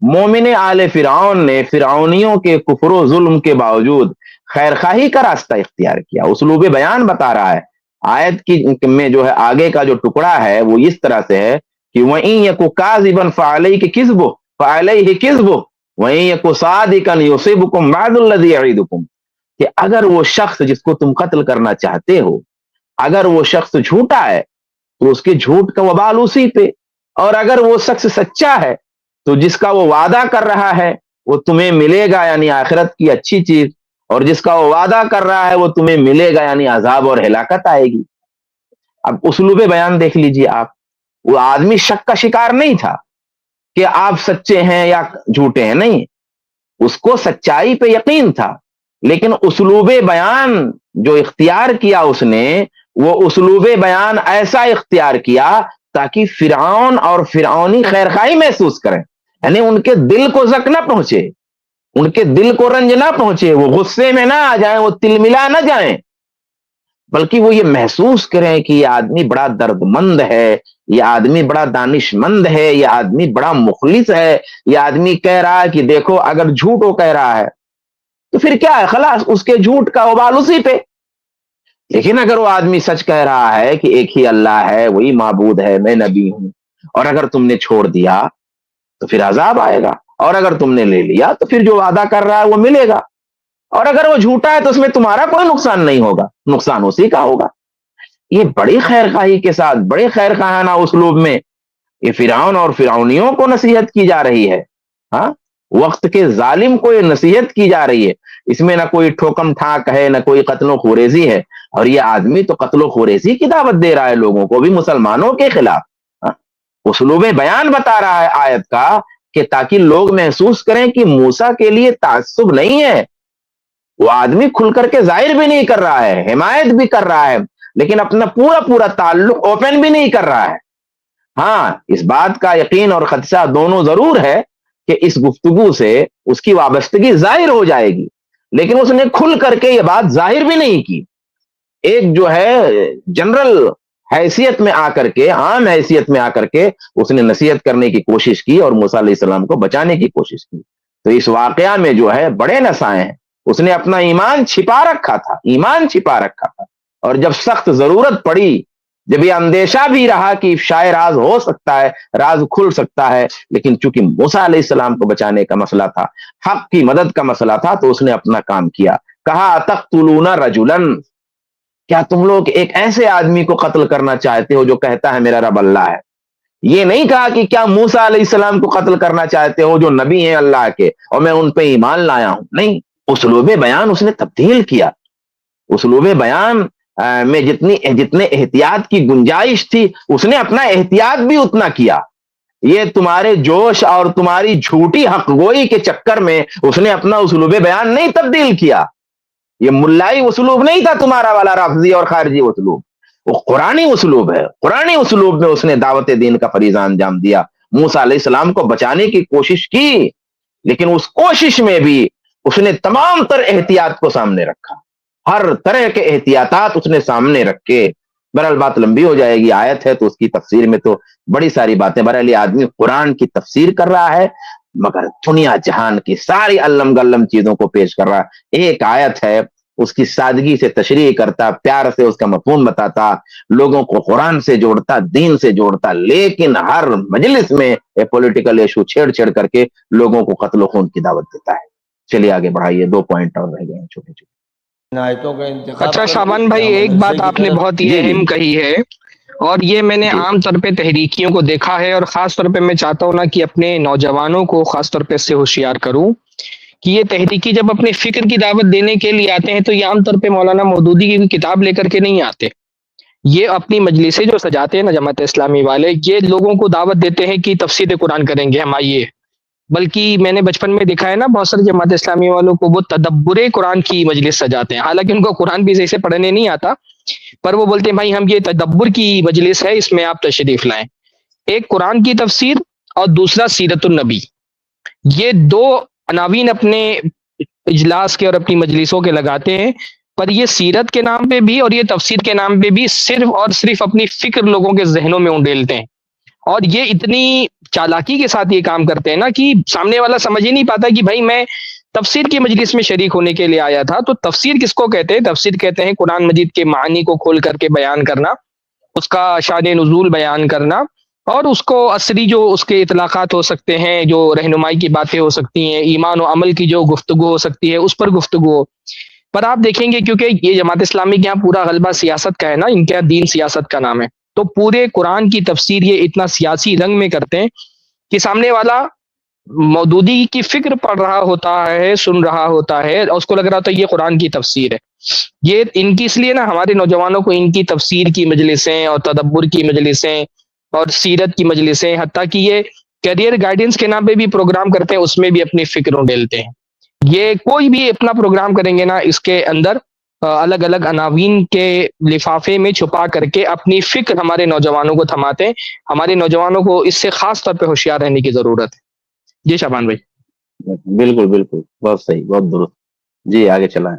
مومن آل فرعون نے فرعونیوں کے کفر و ظلم کے باوجود خیرخواہی کا راستہ اختیار کیا. اسلوب بیان بتا رہا ہے. آیت کی میں جو ہے آگے کا جو ٹکڑا ہے وہ اس طرح سے ہے کہ وَإِن يَكُ كَاذِبًا فَعَلَيْهِ كِذْبُهُ فَعَلَيْهِ كِذْبُهُ وَإِن يَكُ صَادِقًا يُصِبْكُم بَعْضُ الَّذِي يَعِدُكُم. کہ اگر وہ شخص جس کو تم قتل کرنا چاہتے ہو، اگر وہ شخص جھوٹا ہے تو اس کے جھوٹ کا وبال اسی پہ، اور اگر وہ شخص سچا ہے تو جس کا وہ وعدہ کر رہا ہے وہ تمہیں ملے گا، یعنی آخرت کی اچھی چیز، اور جس کا وہ وعدہ کر رہا ہے وہ تمہیں ملے گا، یعنی عذاب اور ہلاکت آئے گی. اب اسلوب بیان دیکھ لیجئے آپ. وہ آدمی شک کا شکار نہیں تھا کہ آپ سچے ہیں یا جھوٹے ہیں، نہیں، اس کو سچائی پہ یقین تھا. لیکن اسلوب بیان جو اختیار کیا اس نے، وہ اسلوب بیان ایسا اختیار کیا تاکہ فرعون اور فرعونی خیرخواہی محسوس کریں، یعنی ان کے دل کو زک نہ پہنچے، ان کے دل کو رنج نہ پہنچے، وہ غصے میں نہ آ جائیں، وہ تل ملا نہ جائیں، بلکہ وہ یہ محسوس کریں کہ یہ آدمی بڑا درد مند ہے، یہ آدمی بڑا دانش مند ہے، یہ آدمی بڑا مخلص ہے، یہ آدمی کہہ رہا ہے کہ دیکھو اگر جھوٹ وہ کہہ رہا ہے تو پھر کیا ہے، خلاص اس کے جھوٹ کا وبال اسی پہ۔ لیکن اگر وہ آدمی سچ کہہ رہا ہے کہ ایک ہی اللہ ہے، وہی معبود ہے، میں نبی ہوں، اور اگر تم نے چھوڑ دیا تو پھر عذاب آئے گا، اور اگر تم نے لے لیا تو پھر جو وعدہ کر رہا ہے وہ ملے گا، اور اگر وہ جھوٹا ہے تو اس میں تمہارا کوئی نقصان نہیں ہوگا، نقصان اسی کا ہوگا۔ یہ بڑی خیر خواہی کے ساتھ، بڑے خیر خواہانہ اسلوب میں یہ فرعون اور فرعونیوں کو نصیحت کی جا رہی ہے۔ ہاں، وقت کے ظالم کو یہ نصیحت کی جا رہی ہے، اس میں نہ کوئی ٹھوکم ٹھاک ہے، نہ کوئی قتل و خوریزی ہے، اور یہ آدمی تو قتل و خوریزی کی دعوت دے رہا ہے لوگوں کو، بھی مسلمانوں کے خلاف۔ ہاں، اسلوب بیان بتا رہا ہے آیت کا کہ تاکہ لوگ محسوس کریں کہ موسیٰ کے لیے تعصب نہیں ہے، وہ آدمی کھل کر کے ظاہر بھی نہیں کر رہا ہے، حمایت بھی کر رہا ہے، لیکن اپنا پورا تعلق اوپن بھی نہیں کر رہا ہے۔ ہاں، اس بات کا یقین اور خدشہ دونوں ضرور ہے کہ اس گفتگو سے اس کی وابستگی ظاہر ہو جائے گی، لیکن اس نے کھل کر کے یہ بات ظاہر بھی نہیں کی۔ ایک جو ہے جنرل حیثیت میں آ کر کے، عام حیثیت میں آ کر کے اس نے نصیحت کرنے کی کوشش کی اور موسیٰ علیہ السلام کو بچانے کی کوشش کی۔ تو اس واقعہ میں جو ہے بڑے نسائیں ہیں، اس نے اپنا ایمان چھپا رکھا تھا، اور جب سخت ضرورت پڑی، جب یہ اندیشہ بھی رہا کہ افشاء راز ہو سکتا ہے، راز کھل سکتا ہے، لیکن چونکہ موسیٰ علیہ السلام کو بچانے کا مسئلہ تھا، حق کی مدد کا مسئلہ تھا، تو اس نے اپنا کام کیا۔ کہا اتقتلون رجلا، کیا تم لوگ ایک ایسے آدمی کو قتل کرنا چاہتے ہو جو کہتا ہے میرا رب اللہ ہے؟ یہ نہیں کہا کہ کیا موسیٰ علیہ السلام کو قتل کرنا چاہتے ہو جو نبی ہیں اللہ کے اور میں ان پہ ایمان لایا ہوں؟ نہیں، اسلوب بیان اس نے تبدیل کیا۔ اسلوب بیان میں جتنے احتیاط کی گنجائش تھی، اس نے اپنا احتیاط بھی اتنا کیا۔ یہ تمہارے جوش اور تمہاری جھوٹی حق گوئی کے چکر میں اس نے اپنا اسلوب بیان نہیں تبدیل کیا۔ یہ ملائی اسلوب نہیں تھا تمہارا والا، رافضی اور خارجی اسلوب، وہ قرآنی اسلوب ہے۔ قرآنی اسلوب میں اس نے دعوت دین کا فریضہ انجام دیا، موسیٰ علیہ السلام کو بچانے کی کوشش کی، لیکن اس کوشش میں بھی اس نے تمام تر احتیاط کو سامنے رکھا، ہر طرح کے احتیاطات اس نے سامنے رکھے۔ بہرحال بات لمبی ہو جائے گی، آیت ہے تو اس کی تفسیر میں تو بڑی ساری باتیں، بہرحال یہ آدمی قرآن کی تفسیر کر رہا ہے مگر دنیا جہان کی ساری علم گلم چیزوں کو پیش کر رہا ہے۔ ایک آیت ہے، اس کی سادگی سے تشریح کرتا، پیار سے اس کا مفہوم بتاتا، لوگوں کو قرآن سے جوڑتا، دین سے جوڑتا، لیکن ہر مجلس میں پولیٹیکل ایشو چھیڑ کر کے لوگوں کو قتل و خون کی دعوت دیتا ہے۔ چلیے آگے بڑھائیے، 2 پوائنٹ اور رہ گئے ہیں چھوٹے چھوٹے۔ آیتوں کا انتخاب اچھا کر شابان کے بھائی، ہم ایک مدرسے بات کی آپ نے طرف- بہت ہی جی جی اہم کہی ہے، اور یہ میں نے جی عام طور پہ تحریکیوں کو دیکھا ہے، اور خاص طور پہ میں چاہتا ہوں نا کہ اپنے نوجوانوں کو خاص طور پہ اس سے ہوشیار کروں کہ یہ تحریکی جب اپنے فکر کی دعوت دینے کے لیے آتے ہیں تو یہ عام طور پہ مولانا مودودی کی کتاب لے کر کے نہیں آتے، یہ اپنی مجلسیں جو سجاتے ہیں نا جماعت اسلامی والے، یہ لوگوں کو دعوت دیتے ہیں کہ تفسیر قرآن کریں گے ہم، آئیے۔ بلکہ میں نے بچپن میں دیکھا ہے نا بہت سارے جماعت اسلامی والوں کو وہ تدبر قرآن کی مجلس سجاتے ہیں، حالانکہ ان کو قرآن بھی صحیح سے پڑھنے نہیں آتا، پر وہ بولتے ہیں بھائی ہم یہ تدبر کی مجلس ہے، اس میں آپ تشریف لائیں۔ ایک قرآن کی تفسیر اور دوسرا سیرت النبی، یہ 2 عناوین اپنے اجلاس کے اور اپنی مجلسوں کے لگاتے ہیں، پر یہ سیرت کے نام پہ بھی اور یہ تفسیر کے نام پہ بھی صرف اور صرف اپنی فکر لوگوں کے ذہنوں میں انڈیلتے ہیں، اور یہ اتنی چالاکی کے ساتھ یہ کام کرتے ہیں نا کہ سامنے والا سمجھ ہی نہیں پاتا کہ بھائی میں تفسیر کی مجلس میں شریک ہونے کے لیے آیا تھا۔ تو تفسیر کس کو کہتے ہیں؟ تفسیر کہتے ہیں قرآن مجید کے معانی کو کھول کر کے بیان کرنا، اس کا شان نزول بیان کرنا، اور اس کو عصری جو اس کے اطلاقات ہو سکتے ہیں، جو رہنمائی کی باتیں ہو سکتی ہیں، ایمان و عمل کی جو گفتگو ہو سکتی ہے، اس پر گفتگو ہو۔ پر آپ دیکھیں گے کیونکہ یہ جماعت اسلامی کے یہاں پورا غلبہ سیاست کا ہے نا، ان کے یہاں دین سیاست کا نام ہے، تو پورے قرآن کی تفسیر یہ اتنا سیاسی رنگ میں کرتے ہیں کہ سامنے والا مودودی کی فکر پڑھ رہا ہوتا ہے، سن رہا ہوتا ہے، اور اس کو لگ رہا ہوتا ہے یہ قرآن کی تفسیر ہے۔ یہ ان کی اس لیے نا ہمارے نوجوانوں کو ان کی تفسیر کی مجلسیں اور تدبر کی مجلسیں اور سیرت کی مجلسیں، حتیٰ کہ یہ کیریئر گائیڈنس کے نام پہ بھی پروگرام کرتے ہیں، اس میں بھی اپنی فکروں ڈیلتے ہیں۔ یہ کوئی بھی اپنا پروگرام کریں گے نا، اس کے اندر الگ الگ عناوین کے لفافے میں چھپا کر کے اپنی فکر ہمارے نوجوانوں کو تھماتے ہیں۔ ہمارے نوجوانوں کو اس سے خاص طور پہ ہوشیار رہنے کی ضرورت ہے۔ جی شابان بھائی۔ بالکل بالکل، بہت صحیح، بہت درست۔ جی آگے چلائیں۔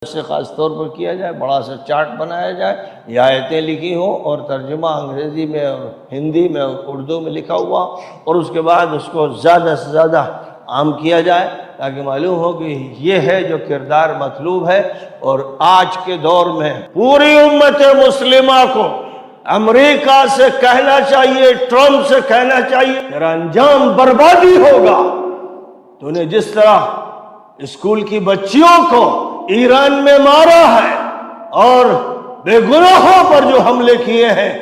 سے خاص طور پر کیا جائے، بڑا سا چارٹ بنایا جائے، یہ آیتیں لکھی ہوں اور ترجمہ انگریزی میں اور ہندی میں اور اردو میں لکھا ہوا، اور اس کے بعد اس کو زیادہ سے زیادہ عام کیا جائے، تاکہ معلوم ہو کہ یہ ہے جو کردار مطلوب ہے۔ اور آج کے دور میں پوری امت مسلمہ کو امریکہ سے کہنا چاہیے، ٹرمپ سے کہنا چاہیے، تیرا انجام بربادی ہوگا۔ تو نے جس طرح اسکول کی بچیوں کو ایران میں مارا ہے اور بے گناہوں پر جو حملے کیے ہیں،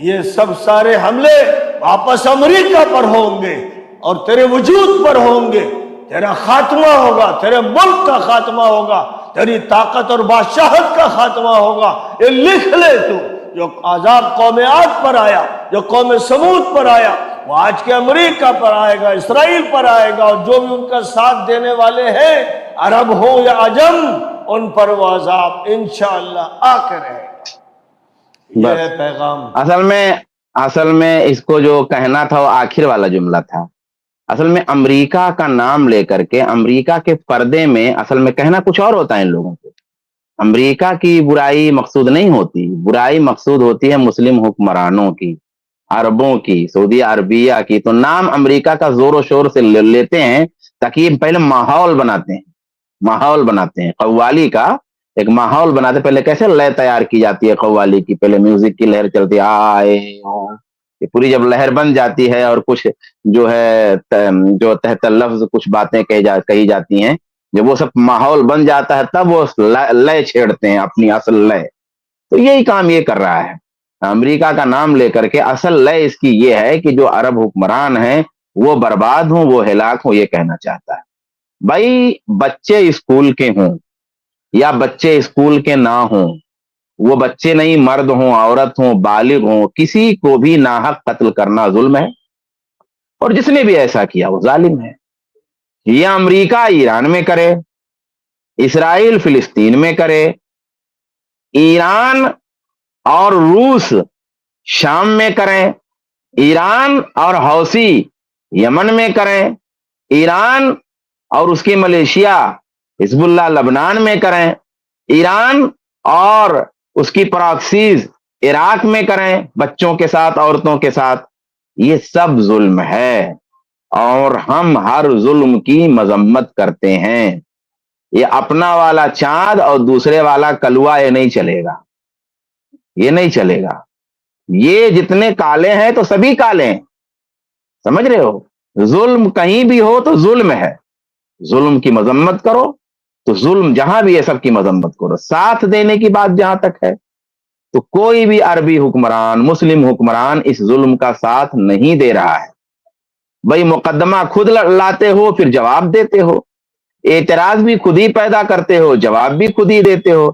یہ سب سارے حملے واپس امریکہ پر ہوں گے اور تیرے وجود پر ہوں گے۔ تیرا خاتمہ ہوگا، تیرے ملک کا خاتمہ ہوگا، تیری طاقت اور بادشاہت کا خاتمہ ہوگا۔ یہ لکھ لے تو، جو عذاب قوم عاد پر آیا، جو قوم سمود پر آیا، وہ آج کے امریکہ پر آئے گا، اسرائیل پر آئے گا، اور جو بھی ان کا ساتھ دینے والے ہیں، عرب ہو یا عجم، ان پر وہ عذاب انشاءاللہ آ کے رہے گا۔ یہ ہے پیغام۔ اصل میں اس کو جو کہنا تھا وہ آخر والا جملہ تھا۔ اصل میں امریکہ کا نام لے کر کے امریکہ کے پردے میں اصل میں کہنا کچھ اور ہوتا ہے ان لوگوں کو۔ امریکہ کی برائی مقصود نہیں ہوتی، برائی مقصود ہوتی ہے مسلم حکمرانوں کی، عربوں کی، سعودی عربیہ کی۔ تو نام امریکہ کا زور و شور سے لیتے ہیں تاکہ یہ پہلے ماحول بناتے ہیں قوالی کا، ایک ماحول بناتے ہیں۔ پہلے کیسے لے تیار کی جاتی ہے قوالی کی، پہلے میوزک کی لہر چلتی ہے، آئے یہ پوری جب لہر بن جاتی ہے اور کچھ جو ہے جو تحت لفظ کچھ باتیں کہی جاتی ہیں، جب وہ سب ماحول بن جاتا ہے تب وہ لے چھیڑتے ہیں اپنی اصل لے۔ تو یہی کام یہ کر رہا ہے امریکہ کا نام لے کر کے۔ اصل لے اس کی یہ ہے کہ جو عرب حکمران ہیں وہ برباد ہوں، وہ ہلاک ہوں، یہ کہنا چاہتا ہے۔ بھائی بچے اسکول کے ہوں یا بچے اسکول کے نہ ہوں، وہ بچے نہیں، مرد ہوں، عورت ہوں، بالغ ہوں، کسی کو بھی ناحق قتل کرنا ظلم ہے، اور جس نے بھی ایسا کیا وہ ظالم ہے۔ یہ امریکہ ایران میں کرے، اسرائیل فلسطین میں کرے، ایران اور روس شام میں کریں، ایران اور حوثی یمن میں کریں، ایران اور اس کی ملیشیا حزب اللہ لبنان میں کریں، ایران اور اس کی پراکسیز عراق میں کریں، بچوں کے ساتھ، عورتوں کے ساتھ، یہ سب ظلم ہے، اور ہم ہر ظلم کی مذمت کرتے ہیں۔ یہ اپنا والا چاند اور دوسرے والا کلوا یہ نہیں چلے گا، یہ نہیں چلے گا۔ یہ جتنے کالے ہیں تو سبھی کالے ہیں، سمجھ رہے ہو؟ ظلم کہیں بھی ہو تو ظلم ہے، ظلم کی مذمت کرو تو ظلم جہاں بھی ہے سب کی مذمت کرو۔ ساتھ دینے کی بات جہاں تک ہے تو کوئی بھی عربی حکمران، مسلم حکمران اس ظلم کا ساتھ نہیں دے رہا ہے۔ بھائی مقدمہ خود لاتے ہو، پھر جواب دیتے ہو، اعتراض بھی خود ہی پیدا کرتے ہو، جواب بھی خود ہی دیتے ہو۔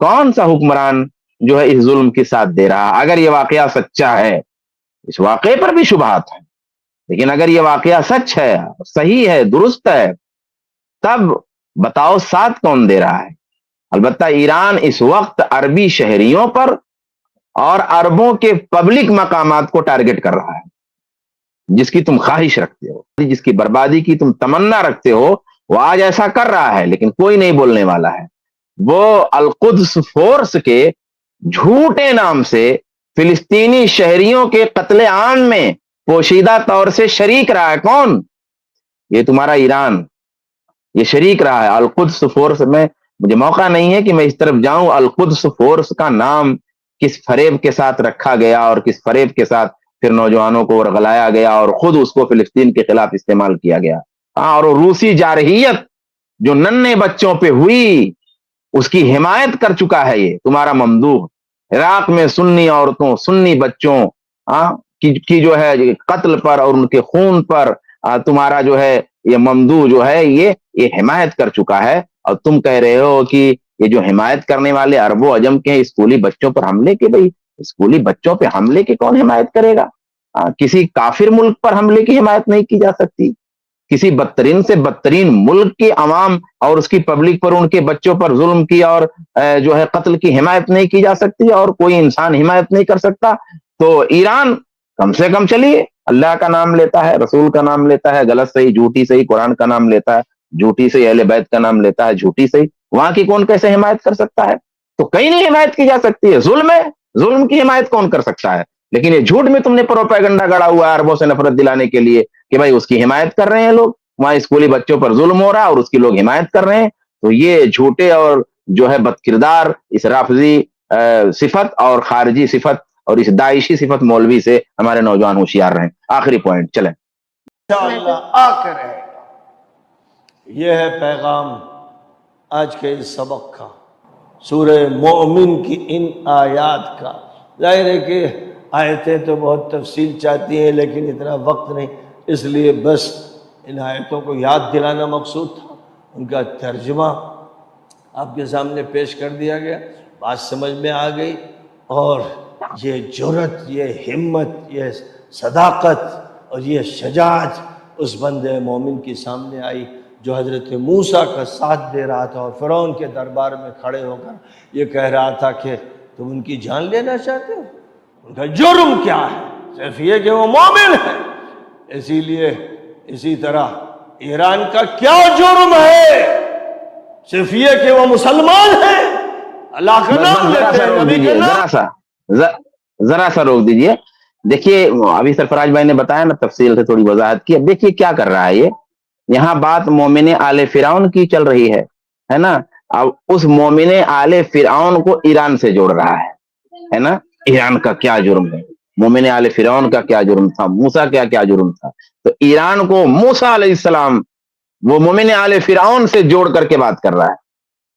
کون سا حکمران جو ہے اس ظلم کے ساتھ دے رہا؟ اگر یہ واقعہ سچا ہے، اس واقعے پر بھی شبہات ہیں، لیکن اگر یہ واقعہ سچ ہے، صحیح ہے، درست ہے، تب بتاؤ ساتھ کون دے رہا ہے؟ البتہ ایران اس وقت عربی شہریوں پر اور عربوں کے پبلک مقامات کو ٹارگٹ کر رہا ہے۔ جس کی تم خواہش رکھتے ہو، جس کی بربادی کی تم تمنا رکھتے ہو، وہ آج ایسا کر رہا ہے، لیکن کوئی نہیں بولنے والا ہے۔ وہ القدس فورس کے جھوٹے نام سے فلسطینی شہریوں کے قتل عام میں پوشیدہ طور سے شریک رہا ہے۔ کون؟ یہ تمہارا ایران، یہ شریک رہا ہے۔ القدس فورس میں مجھے موقع نہیں ہے کہ میں اس طرف جاؤں۔ القدس فورس کا نام کس فریب کے ساتھ رکھا گیا اور کس فریب کے ساتھ پھر نوجوانوں کو ورغلایا گیا اور خود اس کو فلسطین کے خلاف استعمال کیا گیا۔ اور روسی جارحیت جو ننھے بچوں پہ ہوئی اس کی حمایت کر چکا ہے یہ تمہارا ممدوح۔ عراق میں سنی عورتوں، سنی بچوں کی جو ہے قتل پر اور ان کے خون پر تمہارا جو ہے یہ ممدوح جو ہے یہ حمایت کر چکا ہے، اور تم کہہ رہے ہو کہ یہ جو حمایت کرنے والے عرب و عجم کے اسکولی بچوں پر حملے کے، بھائی اسکولی بچوں پہ حملے کے کون حمایت کرے گا؟ کسی کافر ملک پر حملے کی حمایت نہیں کی جا سکتی، کسی بدترین سے بدترین ملک کی عوام اور اس کی پبلک پر، ان کے بچوں پر ظلم کی اور جو ہے قتل کی حمایت نہیں کی جا سکتی، اور کوئی انسان حمایت نہیں کر سکتا۔ تو ایران کم سے کم چلیے اللہ کا نام لیتا ہے، رسول کا نام لیتا ہے، غلط صحیح جھوٹی صحیح قرآن کا نام لیتا ہے، جھوٹی صحیح اہل بیت کا نام لیتا ہے، جھوٹی صحیح، وہاں کی کون کیسے حمایت کر سکتا ہے؟ تو کہیں نہیں حمایت کی جا سکتی ہے، ظلم ہے، ظلم کی حمایت کون کر سکتا ہے؟ لیکن یہ جھوٹ میں تم نے پروپیگنڈا گڑا ہوا ہے عربوں سے نفرت دلانے کے لیے کہ بھائی اس کی حمایت کر رہے ہیں لوگ۔ وہاں اسکولی بچوں پر ظلم ہو رہا ہے اور اس کی لوگ حمایت کر رہے ہیں. تو یہ جھوٹے اور جو ہے بد کردار اس رافضی صفت اور خارجی صفت اور اس داعشی صفت مولوی سے ہمارے نوجوان ہوشیار رہیں. آخری پوائنٹ چلیں. انشاءاللہ آ کر رہے گا. یہ ہے پیغام آج کے اس سبق کا، سورہ مومن کی ان آیات کا. ظاہر ہے کہ آیتیں تو بہت تفصیل چاہتی ہیں لیکن اتنا وقت نہیں، اس لیے بس ان آیتوں کو یاد دلانا مقصود تھا. ان کا ترجمہ آپ کے سامنے پیش کر دیا گیا، بات سمجھ میں آ گئی، اور یہ جرأت، یہ ہمت، یہ صداقت اور یہ شجاعت اس بندے مومن کے سامنے آئی جو حضرت موسیٰ کا ساتھ دے رہا تھا اور فرعون کے دربار میں کھڑے ہو کر یہ کہہ رہا تھا کہ تم ان کی جان لینا چاہتے ہو. ان کا جرم کیا ہے؟ صرف یہ کہ وہ مومن ہے. اسی لیے اسی طرح ایران کا کیا جرم ہے؟ صرف یہ کہ وہ مسلمان ہیں، اللہ کا نام لیتے ہیں، نبی کا نام. ذرا سا روک دیجئے. دیکھیے ابھی سرفراز بھائی نے بتایا نا، تفصیل سے تھوڑی وضاحت کی. اب دیکھیے کیا کر رہا ہے یہ. یہاں بات مومن آل فرعون کی چل رہی ہے نا. اب اس مومن آل فرعون کو ایران سے جوڑ رہا ہے نا. ایران کا کیا جرم ہے، مومن آل فرعون کا کیا جرم تھا، موسیٰ کا کیا جرم تھا. تو ایران کو موسیٰ علیہ السلام وہ مومن آل فرعون سے جوڑ کر کے بات کر رہا ہے.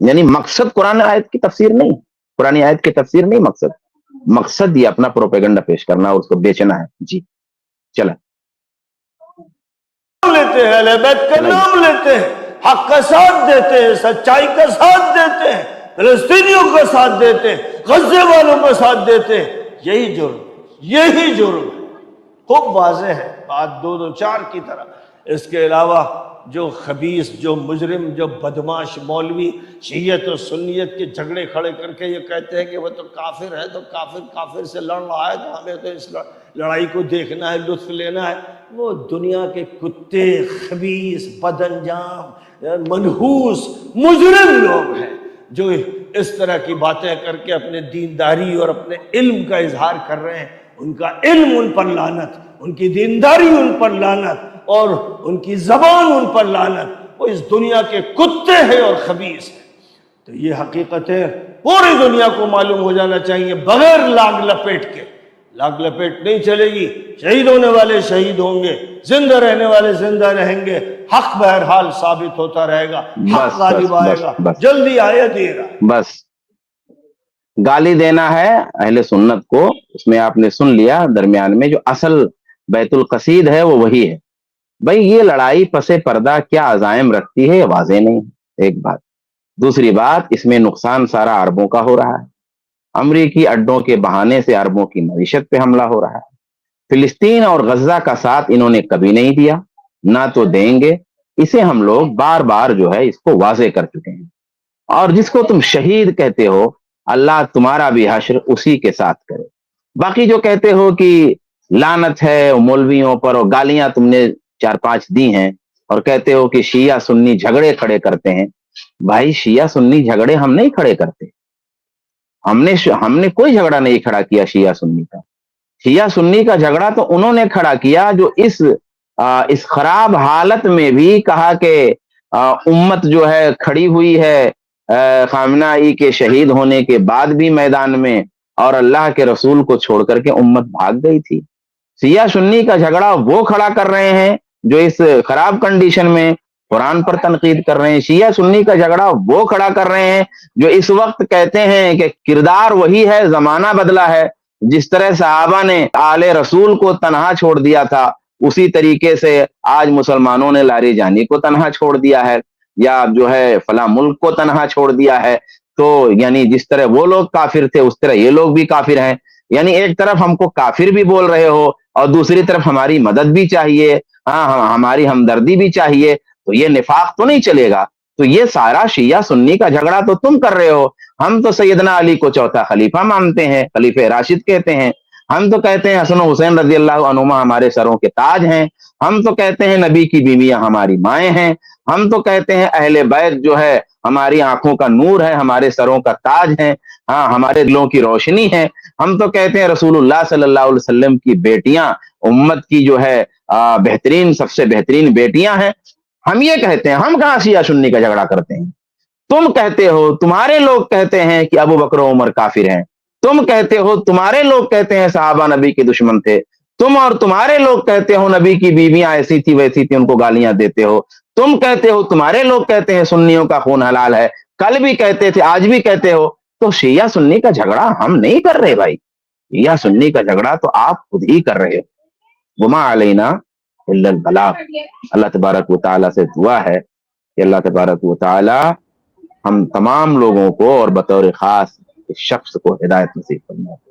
یعنی مقصد قرآن آیت کی تفسیر نہیں، قرآن آیت کی تفسیر نہیں مقصد یہ اپنا پروپیگنڈا پیش کرنا اور اس کو بیچنا ہے. جی چلیں. لیتے ہیں، اہل بیت کا نام لیتے ہیں، حق کا ساتھ دیتے ہیں، سچائی کا ساتھ دیتے ہیں، فلسطینیوں کا ساتھ دیتے ہیں، غزے والوں کا ساتھ دیتے ہیں. یہی جرم ہے. خوب واضح ہے بات، دو چار کی طرح. اس کے علاوہ جو خبیث، جو مجرم، جو بدماش مولوی شیعت اور سنیت کے جھگڑے کھڑے کر کے یہ کہتے ہیں کہ وہ تو کافر ہے، تو کافر سے لڑ رہا ہے، تو ہمیں تو اس لڑائی کو دیکھنا ہے، لطف لینا ہے. وہ دنیا کے کتے، خبیث، بد انجام، منحوس، مجرم لوگ ہیں جو اس طرح کی باتیں کر کے اپنے دینداری اور اپنے علم کا اظہار کر رہے ہیں. ان کا علم ان پر لعنت، ان کی دینداری ان پر لعنت، اور ان کی زبان ان پر لعنت. وہ اس دنیا کے کتے ہیں اور خبیث ہیں. تو یہ حقیقتیں پوری دنیا کو معلوم ہو جانا چاہیے، بغیر لاگ لپیٹ کے. لاگ لپیٹ نہیں چلے گی. شہید ہونے والے شہید ہوں گے، زندہ رہنے والے زندہ رہیں گے. حق بہرحال ثابت ہوتا رہے گا، حق غالب آئے گا، جلدی آیا دیر آئے. بس گالی دینا ہے اہل سنت کو، اس میں آپ نے سن لیا. درمیان میں جو اصل بیت القصید ہے وہ وہی ہے. بھائی یہ لڑائی پس پردہ کیا عزائم رکھتی ہے واضح نہیں، ایک بات. دوسری بات، اس میں نقصان سارا عربوں کا ہو رہا ہے. امریکی اڈوں کے بہانے سے عربوں کی معیشت پہ حملہ ہو رہا ہے. فلسطین اور غزہ کا ساتھ انہوں نے کبھی نہیں دیا، نہ تو دیں گے. اسے ہم لوگ بار بار جو ہے اس کو واضح کر چکے ہیں. اور جس کو تم شہید کہتے ہو، اللہ تمہارا بھی حشر اسی کے ساتھ کرے. باقی جو کہتے ہو کہ لعنت ہے مولویوں پر اور گالیاں تم نے 4-5 دی ہیں، اور کہتے ہو کہ شیعہ سنی جھگڑے کھڑے کرتے ہیں. بھائی شیعہ سنی جھگڑے ہم نہیں کھڑے کرتے. ہم نے کوئی جھگڑا نہیں کھڑا کیا شیعہ سنی کا. شیعہ سنی کا جھگڑا تو انہوں نے کھڑا کیا جو اس خراب حالت میں بھی کہا کہ امت جو ہے کھڑی ہوئی ہے خامنہ ای کے شہید ہونے کے بعد بھی میدان میں، اور اللہ کے رسول کو چھوڑ کر کے امت بھاگ گئی تھی. شیعہ سنی کا جھگڑا وہ کھڑا کر رہے ہیں جو اس خراب کنڈیشن میں قرآن پر تنقید کر رہے ہیں. شیعہ سنی کا جھگڑا وہ کھڑا کر رہے ہیں جو اس وقت کہتے ہیں کہ کردار وہی ہے، زمانہ بدلا ہے. جس طرح صحابہ نے آل رسول کو تنہا چھوڑ دیا تھا، اسی طریقے سے آج مسلمانوں نے لاری جانی کو تنہا چھوڑ دیا ہے، یا جو ہے فلاں ملک کو تنہا چھوڑ دیا ہے. تو یعنی جس طرح وہ لوگ کافر تھے اس طرح یہ لوگ بھی کافر ہیں. یعنی ایک طرف ہم کو کافر بھی بول رہے ہو اور دوسری طرف ہماری مدد بھی چاہیے، ہماری ہمدردی بھی چاہیے. تو یہ نفاق تو نہیں چلے گا. تو یہ سارا شیعہ سنی کا جھگڑا تو تم کر رہے ہو. ہم تو سیدنا علی کو چوتھا خلیفہ مانتے ہیں، خلیفہ راشد کہتے ہیں. ہم تو کہتے ہیں حسن و حسین رضی اللہ عنہما ہمارے سروں کے تاج ہیں. ہم تو کہتے ہیں نبی کی بیویاں ہماری مائیں ہیں. ہم تو کہتے ہیں اہل بیت جو ہے ہماری آنکھوں کا نور ہے، ہمارے سروں کا تاج ہیں، ہمارے دلوں کی روشنی ہے. ہم تو کہتے ہیں رسول اللہ صلی اللہ علیہ وسلم کی بیٹیاں امت کی جو ہے بہترین، سب سے بہترین بیٹیاں ہیں. ہم یہ کہتے ہیں، ہم کہاں شیعہ سنی کا جھگڑا کرتے ہیں؟ تم کہتے ہو، تمہارے لوگ کہتے ہیں کہ ابو بکر و عمر کافر ہیں، تم کہتے ہو، تمہارے لوگ کہتے ہیں صحابہ نبی کے دشمن تھے، تم اور تمہارے لوگ کہتے ہو نبی کی بیویاں ایسی تھی ویسی تھی، ان کو گالیاں دیتے ہو، تم کہتے ہو، تمہارے لوگ کہتے ہیں سنیوں کا خون حلال ہے، کل بھی کہتے تھے، آج بھی کہتے ہو، تو شیعہ سنی کا جھگڑا ہم نہیں کر رہے بھائی، شیعہ سنی کا جھگڑا تو آپ خود ہی کر رہے ہو۔ وما علینا الا البلاغ۔ اللہ تبارک و تعالیٰ سے دعا ہے کہ اللہ تبارک و تعالیٰ ہم تمام لوگوں کو اور بطور خاص اس شخص کو ہدایت نصیب فرمائے۔